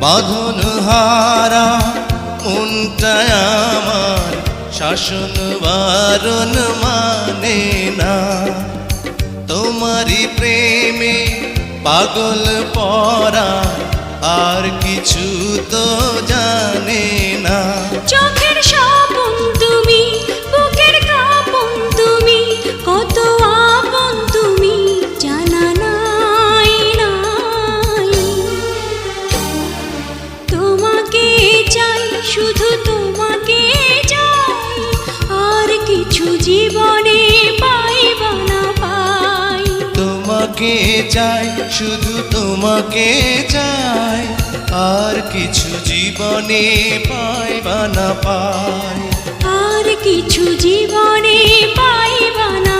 বাঁধন হারা মনটা আমার শাসন বারণ মানে না। তোমারই প্রেমে পাগল পরা আর কিছু তো জানে না। চোখের স্বপন তুমি, বুকের কাঁপন তুমি, কত আপন তুমি জানা নাই নাই। তোমাকে চাই, শুধু তোমাকে চাই, আর কিছু জীবনে পাইবা না পাই। তোমাকে চাই, শুধু তোমাকে চাই, আর কিছু জীবনে পাইবা না পাই। আর কিছু জীবনে পাইবা না